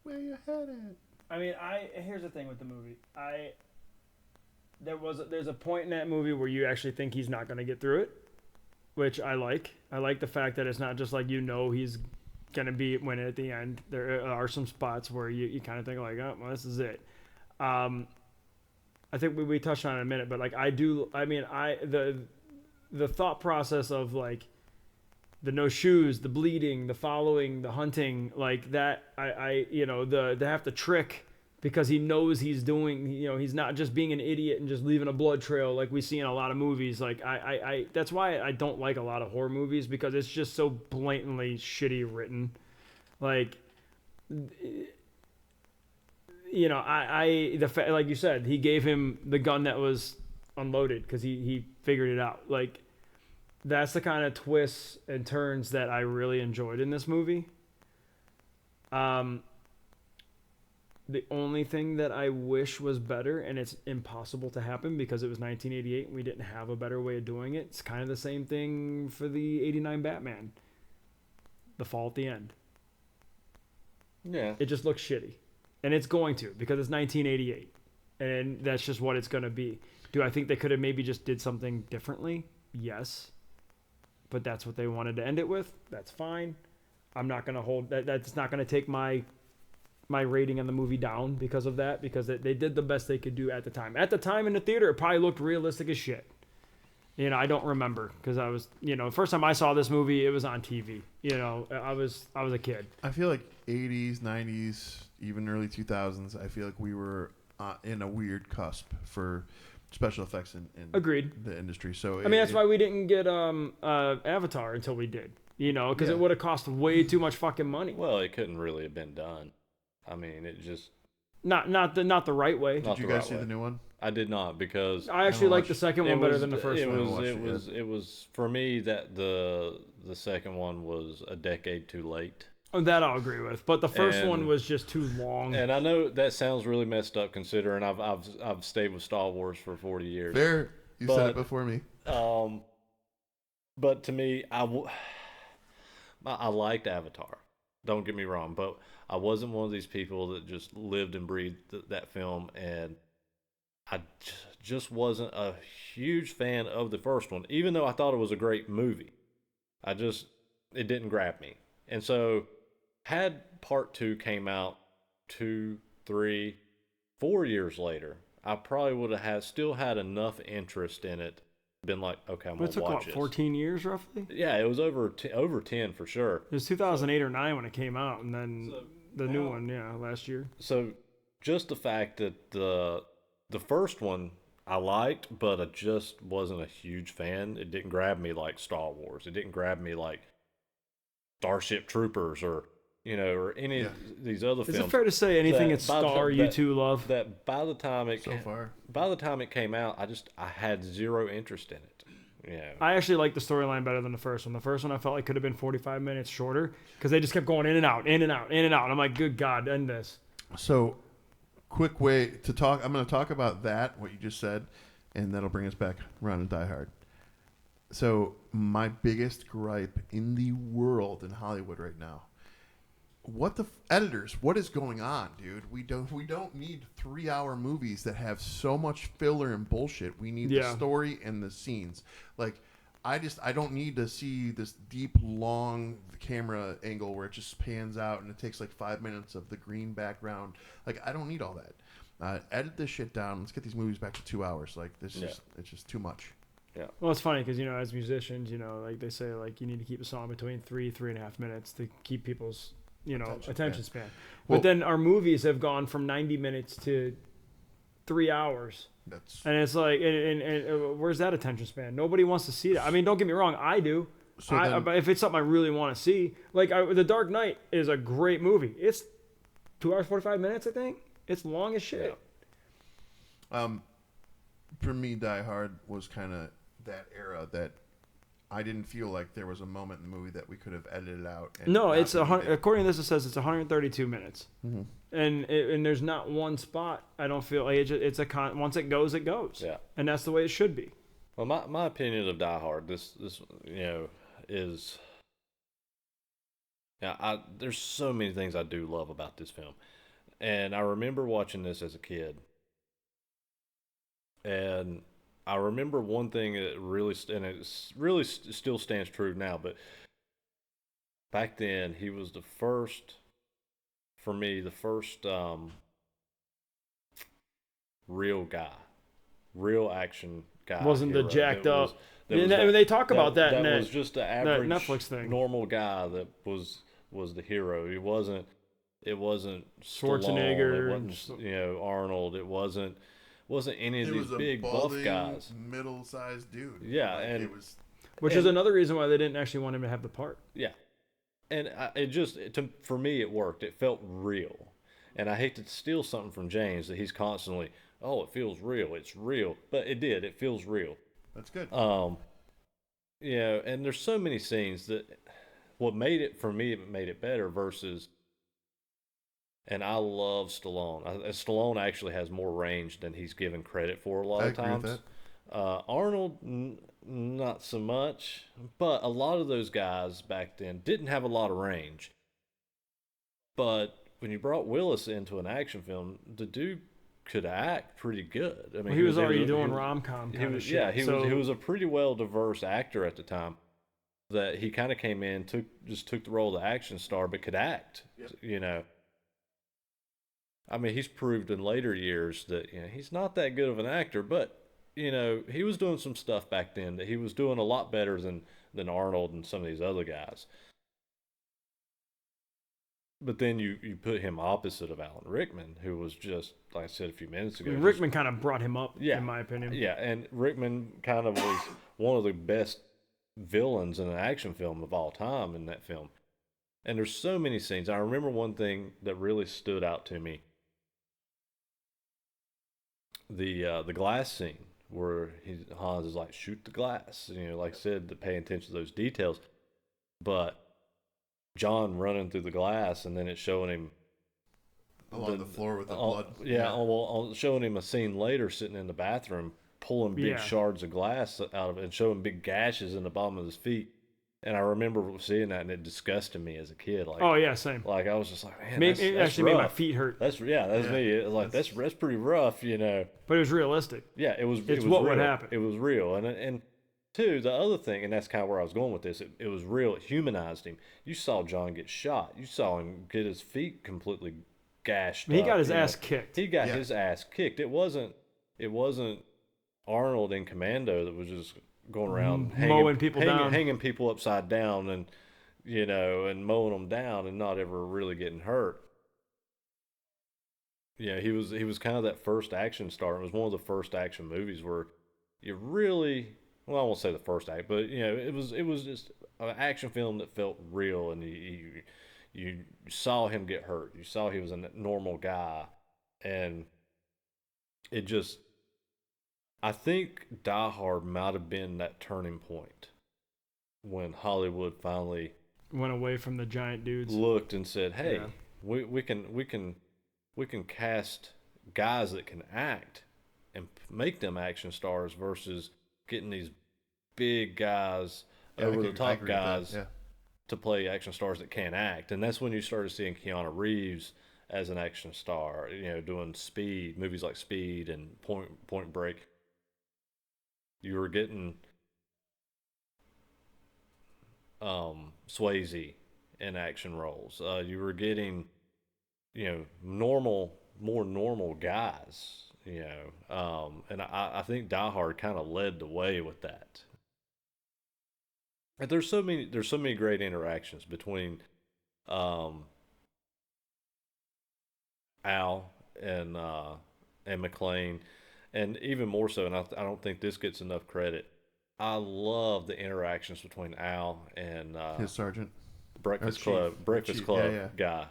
Where you headed? I mean, here's the thing with the movie. There's a point in that movie where you actually think he's not going to get through it, which I like. I like the fact that it's not just like he's going to win it at the end. There are some spots where you kind of think like, oh, well, this is it. I think we touched on it in a minute, but like the thought process of like the no shoes, the bleeding, the following, the hunting, like that, they have to trick because he knows he's doing, he's not just being an idiot and just leaving a blood trail like we see in a lot of movies. Like that's why I don't like a lot of horror movies, because it's just so blatantly shitty written. Like, like you said, he gave him the gun that was unloaded because he figured it out. Like, that's the kind of twists and turns that I really enjoyed in this movie. The only thing that I wish was better, and it's impossible to happen because it was 1988 and we didn't have a better way of doing it. It's kind of the same thing for the 89 Batman. The fall at the end. Yeah. It just looks shitty. And it's going to because it's 1988. And that's just what it's going to be. Do I think they could have maybe just did something differently? Yes. But that's what they wanted to end it with. That's fine. I'm not going to hold that. That's not going to take my rating on the movie down because of that, because they did the best they could do at the time. At the time in the theater, it probably looked realistic as shit. You know, I don't remember because I was, you know, first time I saw this movie, it was on TV. You know, I was a kid. I feel like 80s, 90s, even early 2000s, I feel like we were in a weird cusp for special effects in Agreed. the industry. So I mean, that's why we didn't get Avatar until we did. You know, because it would have cost way too much fucking money. Well, it couldn't really have been done. I mean, it just not the right way. Did you guys see the new one? I did not, because I actually like the second one better than the first one. It was for me that the second one was a decade too late. Oh, that I'll agree with. But the first one was just too long. And I know that sounds really messed up, considering I've stayed with Star Wars for 40 years. Fair, you said it before me. But to me, I liked Avatar. Don't get me wrong, but I wasn't one of these people that just lived and breathed that film, and I just wasn't a huge fan of the first one, even though I thought it was a great movie. It didn't grab me. And so, had part 2 came out 2, 3, 4 years later, I probably would have still had enough interest in it, been like, okay, I'm going to watch it. 14 years roughly? Yeah, it was over 10 for sure. It was 2008 or 9 when it came out, and then the new one, last year. So, just the fact that the first one I liked, but I just wasn't a huge fan. It didn't grab me like Star Wars. It didn't grab me like Starship Troopers or any of these other films. Is it fair to say anything that's Star you two love? That by the time it came out, I had zero interest in it. Yeah. I actually like the storyline better than the first one. The first one I felt like could have been 45 minutes shorter because they just kept going in and out, in and out, in and out. I'm like, good God, end this. So, quick way to talk. I'm going to talk about that, what you just said, and that'll bring us back around to Die Hard. So, my biggest gripe in the world in Hollywood right now. Editors, what is going on, dude? We don't need 3-hour movies that have so much filler and bullshit. We need the story and the scenes. Like, I don't need to see this deep, long camera angle where it just pans out and it takes like 5 minutes of the green background. Like, I don't need all that. Edit this shit down. Let's get these movies back to 2 hours. Like, it's just too much. Yeah. Well, it's funny because, as musicians, like they say, like, you need to keep a song between 3.5 minutes to keep people's attention span. But then our movies have gone from 90 minutes to 3 hours. And it's like, and where's that attention span? Nobody wants to see that. I mean, don't get me wrong, I do. But if it's something I really want to see, like The Dark Knight is a great movie. It's 2 hours 45 minutes, I think. It's long as shit. Yeah. For me, Die Hard was kind of that era that I didn't feel like there was a moment in the movie that we could have edited out. No, it's according to this, it says it's 132 minutes, and there's not one spot. I don't feel like it's once it goes, it goes. Yeah, and that's the way it should be. Well, my opinion of Die Hard, this is there's so many things I do love about this film, and I remember watching this as a kid, and I remember one thing that really still stands true now, but back then he was the first real guy, real action guy. Wasn't the jacked up? They talk about that. That was just the average Netflix thing. Normal guy that was the hero. It wasn't Schwarzenegger. Stallone, it wasn't Arnold. It wasn't any of these big buff guys. Middle-sized dude. Yeah, like, and which is another reason why they didn't actually want him to have the part. Yeah, and for me it worked. It felt real, and I hate to steal something from James that he's constantly, oh, it feels real. It's real, but it did. It feels real. That's good. And there's so many scenes that what made it for me, it made it better versus And I love Stallone. Stallone actually has more range than he's given credit for a lot I of agree with times. that. Arnold, not so much, but a lot of those guys back then didn't have a lot of range. But when you brought Willis into an action film, the dude could act pretty good. I mean, Well, he was already doing he rom-com he kind of was shit. yeah, he so was a pretty well diverse actor at the time. That he kind of came in, took the role of the action star, but could act. Yep. You know, I mean, he's proved in later years that he's not that good of an actor, but he was doing some stuff back then that he was doing a lot better than Arnold and some of these other guys. But then you put him opposite of Alan Rickman, who was just like I said a few minutes ago. Rickman kind of brought him up, Yeah, in my opinion. Yeah, and Rickman kind of was one of the best villains in an action film of all time in that film. And there's so many scenes. I remember one thing that really stood out to me. The glass scene where Hans is like, shoot the glass. Like I said, to pay attention to those details. But John running through the glass, and then it's showing him Along the floor with the blood. Yeah, well, showing him a scene later sitting in the bathroom, pulling big shards of glass out of it, and showing big gashes in the bottom of his feet. And I remember seeing that, and it disgusted me as a kid. Like, oh yeah, same. Like I was just like, man, It that's actually rough. made my feet hurt. That's me. It was like that's pretty rough, But it was realistic. Yeah, it was. It's it was what real. would happen. It was real, and two, the other thing, and that's kind of where I was going with this. It was real. It humanized him. You saw John get shot. You saw him get his feet completely gashed. He got up, his ass kicked. He got his ass kicked. It wasn't Arnold in Commando that was just going around mowing people down, hanging people upside down, and and mowing them down, and not ever really getting hurt. Yeah, he was kind of that first action star. It was one of the first action movies where you really, well, I won't say the first act, but it was just an action film that felt real, and you saw him get hurt. You saw he was a normal guy, and it just, I think Die Hard might have been that turning point when Hollywood finally went away from the giant dudes. Looked and said, "Hey, we can cast guys that can act and make them action stars versus getting these big guys, over the top guys to play action stars that can't act." And that's when you started seeing Keanu Reeves as an action star, doing movies like Speed and Point Break. You were getting Swayze in action roles. You were getting more normal guys. And I think Die Hard kind of led the way with that. And there's so many great interactions between Al and McClane. And even more so, and I don't think this gets enough credit, I love the interactions between Al and his sergeant. Breakfast Club guy.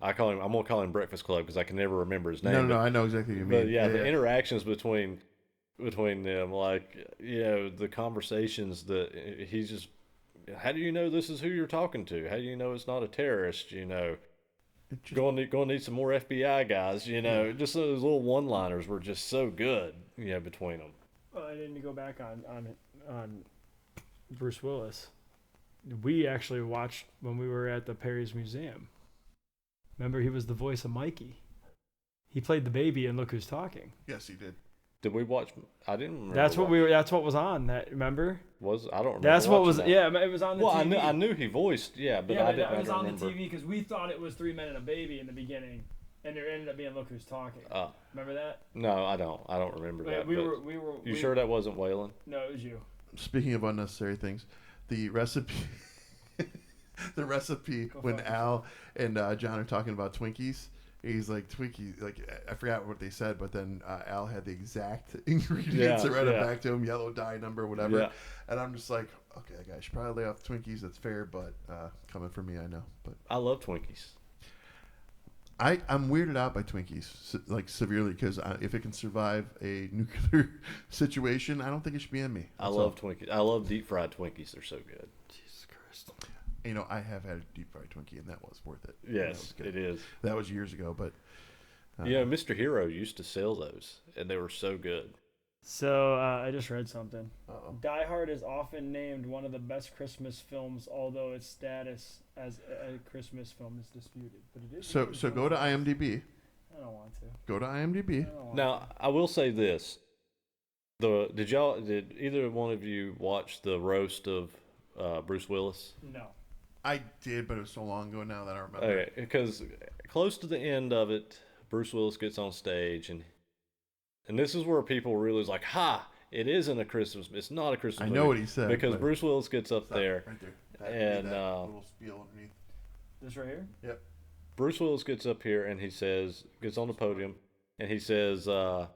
I'm gonna call him Breakfast Club because I can never remember his name. No, I know exactly what you mean. But the interactions between them, like the conversations that he's just, how do you know this is who you're talking to? How do you know it's not a terrorist? Going to need some more FBI guys. Just those little one-liners were just so good. Between them. Well, I didn't go back on Bruce Willis. We actually watched when we were at the Perry's Museum. Remember, he was the voice of Mikey. He played the baby in Look Who's Talking. Yes, he did. Did we watch? I didn't remember. That's what was on that. Remember? I don't remember. That's what was. That. Yeah, it was on the TV. I knew he voiced. Yeah, but I didn't. It was on remember. the TV because we thought it was 3 Men and a Baby in the beginning, and there ended up being Look Who's Talking. Remember that? No, I don't. I don't remember that. We were. You sure that wasn't Waylon? No, it was you. Speaking of unnecessary things, the recipe. The recipe when Al and John are talking about Twinkies, he's like, Twinkie, like, I forgot what they said, but then Al had the exact ingredients and read it back to him, yellow dye number, whatever. Yeah. And I'm just like, okay, I should probably lay off Twinkies. That's fair, but coming from me, I know. But I love Twinkies. I'm weirded out by Twinkies, like severely, because if it can survive a nuclear situation, I don't think it should be in me. I love Twinkies. I love deep fried Twinkies. They're so good. Jesus Christ. You know, I have had a deep fried Twinkie, and that was worth it. That Yes, was good. it is. That was years ago, but Mr. Hero used to sell those, and they were so good. So I just read something. uh-oh. Die Hard is often named one of the best Christmas films, although its status as a Christmas film is disputed. But it is. So go to IMDb. I don't want to. Go to I IMDb. don't want Now, I will say this: did either one of you watch the roast of Bruce Willis? to. No. I did, but it was so long ago now that I remember. Okay, because close to the end of it, Bruce Willis gets on stage, and this is where people realize, like, ha, it isn't a Christmas. It's not a Christmas. I movie. know what he said because but- Bruce Willis gets up Stop, there, right there. and Read that little spiel underneath. This right here. Yep. Bruce Willis gets up here and he says, gets on the podium, and he says, Die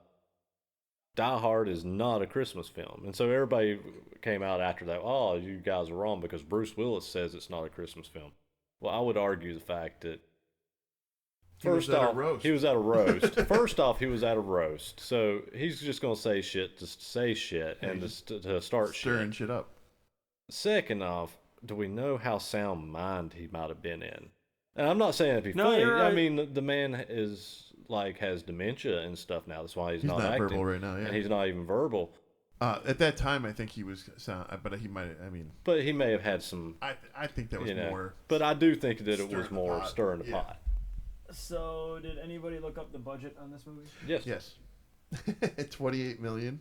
Hard is not a Christmas film. And so everybody came out after that, oh, you guys are wrong because Bruce Willis says it's not a Christmas film. Well, I would argue the fact that He was at a roast. he was at a roast. First off, he was at a roast. So he's just going to say shit to say shit and to start Stirring shit. shit up. Second off, do we know how sound mind he might have been in? And I'm not saying it'd be No, funny. you're right. I mean, the man is like has dementia and stuff now. That's why he's not acting. verbal right now. Yeah. And he's not even verbal. At that time, I think he was sound, but he might. I mean, But he may have had some, I think that was more. But I do think that it stirring was the more pot. stirring the Yeah. pot. So did anybody look up the budget on this movie? Yes. yes. 28 million.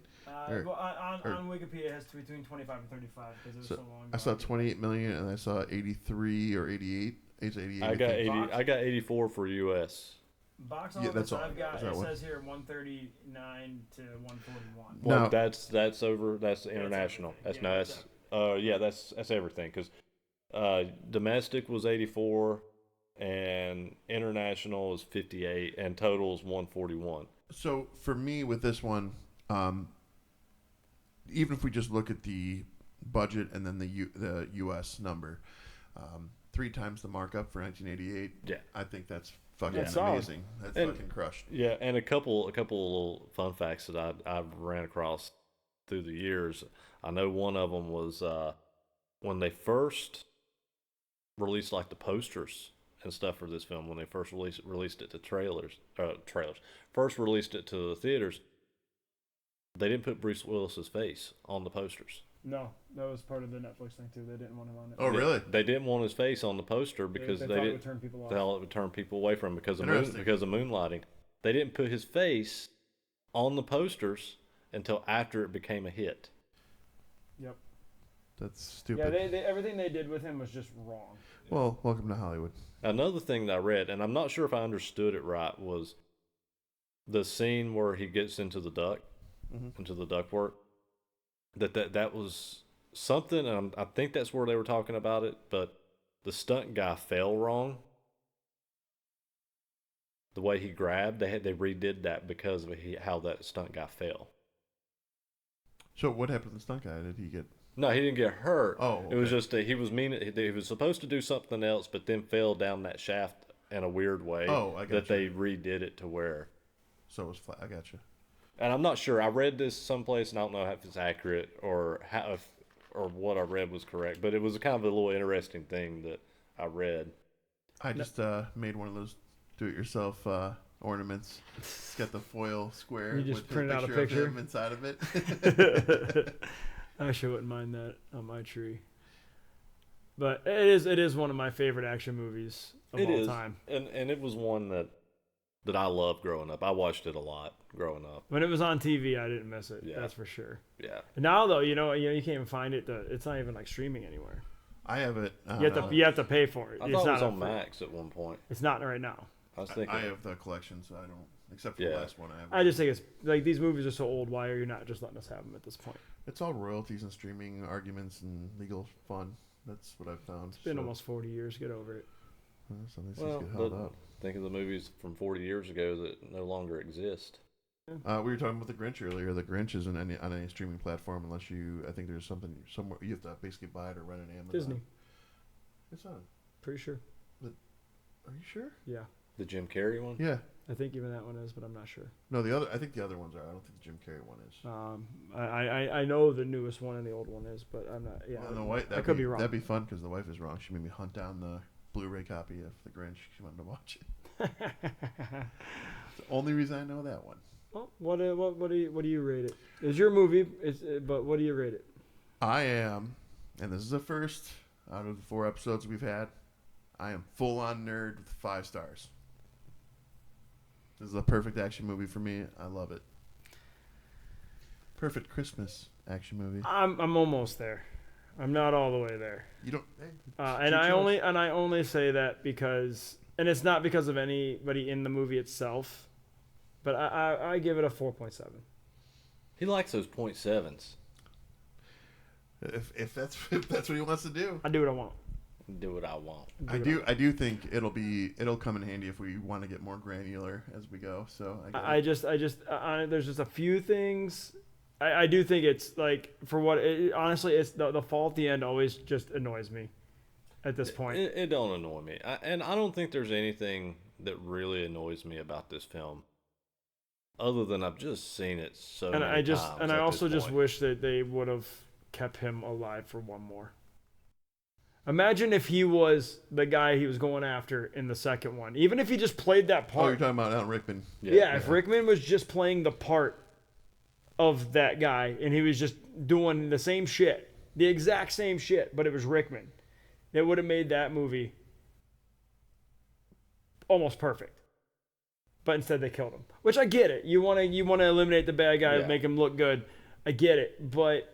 Or- Well, on or- Wikipedia, it has between 25 and 35 because it was so, long ago. I saw 28 million, and I saw 83 or 88. It's 88. I got think. 80. I got 84 for U.S. Box Yeah, office that's all. I've got, Is that it what- says here 139 to 141. Well, No. that's over. That's international. everything. That's Yeah, that's everything because domestic was 84 and international is 58 and total is 141. So for me with this one, even if we just look at the budget and then the U.S. number, 3 times the markup for 1988. Yeah. I think that's fucking That's solid. amazing. That's And- fucking crushed. Yeah, and a couple of little fun facts that I've ran across through the years. I know one of them was when they first released like the posters and stuff for this film. When they first released it to first released it to the theaters, they didn't put Bruce Willis's face on the posters. No, that was part of the Netflix thing too. They didn't want him on it. Oh, really? They didn't want his face on the poster because they they thought it didn't. would turn people off. They thought it would turn people away from him because of Interesting. moonlighting. They didn't put his face on the posters until after it became a hit. Yep. That's stupid. Yeah, they everything they did with him was just wrong. Well, welcome to Hollywood. Another thing that I read, and I'm not sure if I understood it right, was the scene where he gets into the ductwork. That was something, and I think that's where they were talking about it. But the stunt guy fell wrong. The way he grabbed, they redid that because of how that stunt guy fell. So what happened to the stunt guy? Did he get? No, he didn't get hurt. Oh, It was okay. just that he was supposed to do something else, but then fell down that shaft in a weird way. Oh, I that gotcha. they redid it to where. So it was flat. I got you. And I'm not sure. I read this someplace, and I don't know if it's accurate or or what I read was correct. But it was kind of a little interesting thing that I read. I just made one of those do-it-yourself ornaments. It's got the foil square. You just with his printed out a of picture? him inside of it. I actually wouldn't mind that on my tree. But it is one of my favorite action movies of all time. and it was one that I loved growing up. I watched it a lot growing up. When it was on TV, I didn't miss it. Yeah. That's for sure. Yeah. And now though, you can't even find it. It's not even like streaming anywhere. I have it. You have to pay for it. I It's thought it was not on Max at one point. It's not right now. I was thinking. I have the collection, so I don't. Except for Yeah. the last one, I have. I just think it's like these movies are so old. Why are you not just letting us have them at this point? It's all royalties and streaming arguments and legal fun. That's what I've found. It's been almost 40 years. Get over it. So these well, things get held up. think of the movies from 40 years ago that no longer exist. We were talking about the Grinch earlier. The Grinch isn't on any streaming platform unless you. I think there's something somewhere you have to basically buy it or rent an Amazon. Disney. It's on. Pretty sure. Are you sure? Yeah. The Jim Carrey one? Yeah. I think even that one is, but I'm not sure. No, I think the other ones are. I don't think the Jim Carrey one is. I know the newest one and the old one is, but I'm not. Yeah, Well, and the wife, I could be wrong. That'd be fun because the wife is wrong. She made me hunt down the Blu-ray copy of The Grinch. She wanted to watch it. It's the only reason I know that one. Well, what do you rate it? It's your movie, but what do you rate it? I am, and this is the first out of the 4 episodes we've had. I am full on nerd with 5 stars. This is a perfect action movie for me. I love it. Perfect Christmas action movie. I'm almost there. I'm not all the way there. You don't. Hey, And I only say that because, and it's not because of anybody in the movie itself, but I give it a 4.7. He likes those 0.7s. If that's what he wants to do. I do what I want. Do what I want. I do think it'll come in handy if we want to get more granular as we go. So there's just a few things. I do think it's like for what honestly it's the fall at the end always just annoys me at this point. It don't annoy me, and I don't think there's anything that really annoys me about this film, other than I've just seen it so many times. And I also just wish that they would have kept him alive for one more. Imagine if he was the guy he was going after in the second one. Even if he just played that part. Oh, you're talking about Alan Rickman. Yeah, if Rickman was just playing the part of that guy and he was just doing the same shit, the exact same shit, but it was Rickman, it would have made that movie almost perfect. But instead they killed him. Which I get it. You want to eliminate the bad guy, make him look good. I get it, but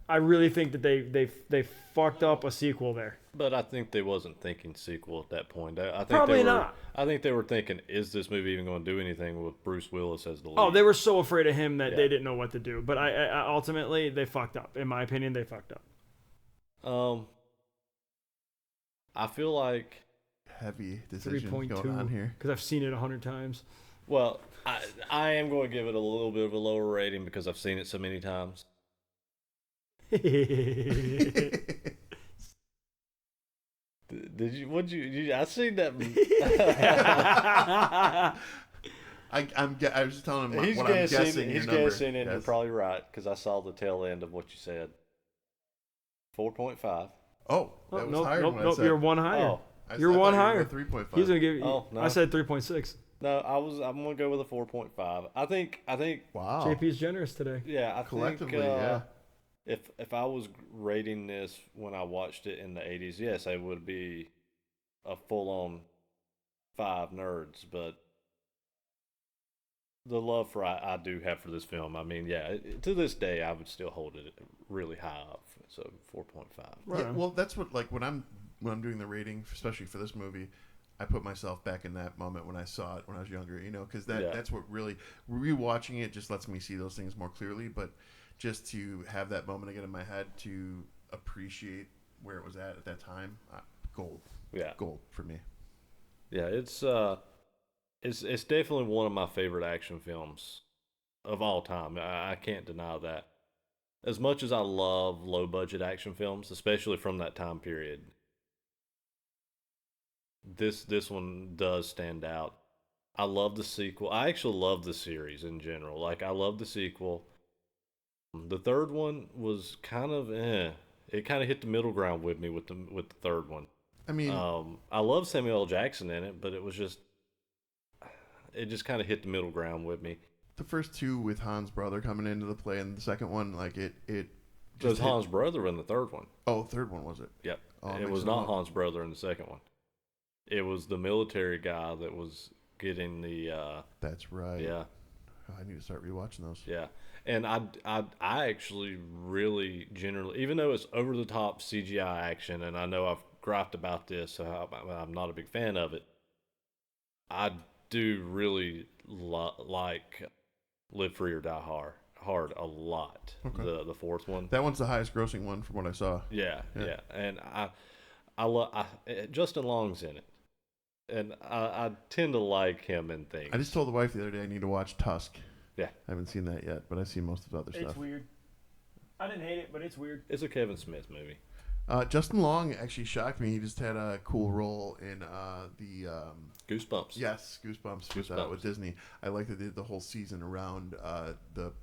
I really think that they fucked up a sequel there. But I think they wasn't thinking sequel at that point. I think Probably not. I think they were thinking, is this movie even going to do anything with Bruce Willis as the lead? Oh, they were so afraid of him that they didn't know what to do. But I ultimately they fucked up. In my opinion, they fucked up. I feel like heavy decision going on 3.2 here because I've seen it 100 times. Well, I am going to give it a little bit of a lower rating because I've seen it so many times. Did you? What'd you? I seen that. I was just telling him He's what I'm guessing. He's guessing, and you're probably right because I saw the tail end of what you said. 4.5. Oh, that was higher than what I said. You're one higher. Oh, you're one higher. 3.5. He's gonna give you. Oh, no. I said 3.6. No, I'm gonna go with a 4.5. I think. Wow. JP's generous today. Yeah, I Collectively, think, yeah. If I was rating this when I watched it in the 80s, yes, I would be a full-on 5 nerds, but the love I do have for this film, I mean, yeah, to this day, I would still hold it really high up, so 4.5. Right. Yeah, well, that's what, like, when I'm doing the rating, especially for this movie, I put myself back in that moment when I saw it when I was younger, because that's what really, rewatching it just lets me see those things more clearly, but just to have that moment again in my head to appreciate where it was at that time, gold. Yeah, gold for me. Yeah, it's definitely one of my favorite action films of all time. I can't deny that. As much as I love low budget action films, especially from that time period, this one does stand out. I love the sequel. I actually love the series in general. Like, I love the sequel. The third one was kind of it kind of hit the middle ground with me with the third one. I mean, I love Samuel L. Jackson in it, but it just kind of hit the middle ground with me. The first two with Han's brother coming into the play, and the second one, like it just was Han's brother in the third one. Oh, third one was it? Yep. Oh, it was not Han's brother in the second one. It was the military guy that was getting the. That's right. Yeah. Oh, I need to start rewatching those. Yeah. And I actually really generally, even though it's over the top CGI action, and I know I've griped about this, so I'm not a big fan of it. I do really like Live Free or Die Hard a lot. Okay. The fourth one. That one's the highest grossing one from what I saw. Yeah. And I love Justin Long's in it, and I tend to like him in things. I just told the wife the other day I need to watch Tusk. Yeah. I haven't seen that yet, but I've seen most of the other stuff. It's weird. I didn't hate it, but it's weird. It's a Kevin Smith movie. Justin Long actually shocked me. He just had a cool role in the Goosebumps. yes, Goosebumps with Disney. I like that they did the whole season around the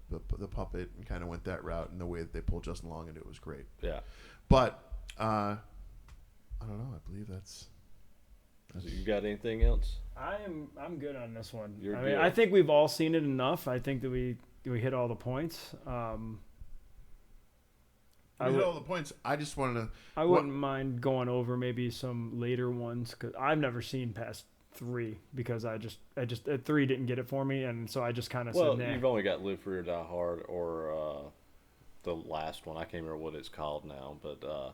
puppet and kind of went that route, and the way that they pulled Justin Long into it was great. Yeah. But I don't know. I believe that's You got anything else? I'm good on this one. You're I good. mean, I think we've all seen it enough. I think that we hit all the points. I hit all the points. I just wanted to. I wouldn't mind going over maybe some later ones because I've never seen past 3 because I just 3 didn't get it for me, and so I just kind of said, nah. You've only got Live Free or Die Hard or the last one. I can't remember what it's called now, but I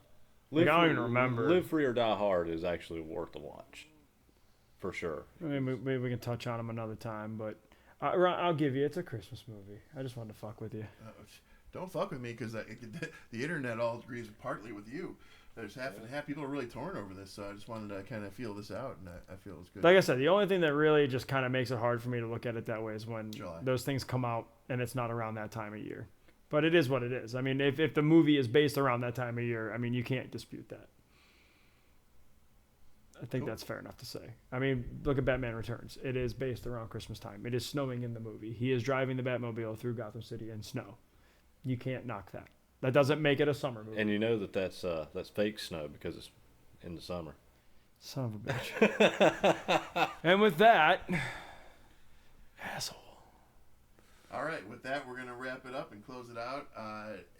don't even remember. Live Free or Die Hard is actually worth the watch, for sure. I mean, maybe we can touch on them another time, but I'll give you. It's a Christmas movie. I just wanted to fuck with you. Don't fuck with me because the internet all agrees partly with you. There's half and half. People are really torn over this, so I just wanted to kind of feel this out, and I feel it's good. Like I said, the only thing that really just kind of makes it hard for me to look at it that way is when July. those things come out and it's not around that time of year. But it is what it is. I mean, if the movie is based around that time of year, I mean, you can't dispute that. I think that's fair enough to say. I mean, look at Batman Returns. It is based around Christmas time. It is snowing in the movie. He is driving the Batmobile through Gotham City in snow. You can't knock that. That doesn't make it a summer movie. And you know that's fake snow because it's in the summer. Son of a bitch. And with that, asshole. All right, with that, we're going to wrap it up and close it out.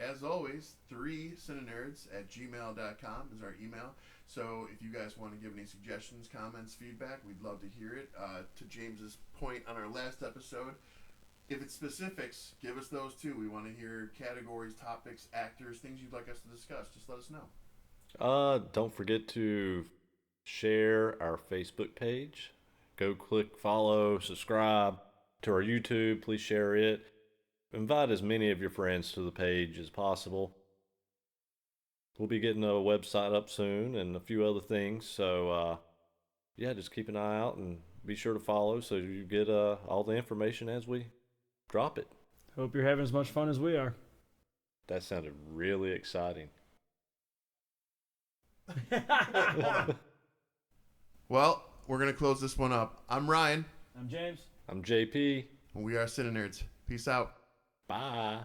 As always, 3cinenerds@gmail.com is our email. So if you guys want to give any suggestions, comments, feedback, we'd love to hear it. To James's point on our last episode, if it's specifics, give us those too. We want to hear categories, topics, actors, things you'd like us to discuss. Just let us know. Don't forget to share our Facebook page. Go click follow, subscribe to our YouTube. Please share it. Invite as many of your friends to the page as possible. We'll be getting a website up soon and a few other things. So, yeah, just keep an eye out and be sure to follow so you get all the information as we drop it. Hope you're having as much fun as we are. That sounded really exciting. Well, we're going to close this one up. I'm Ryan. I'm James. I'm JP. And we are CineNerds. Peace out. Bye.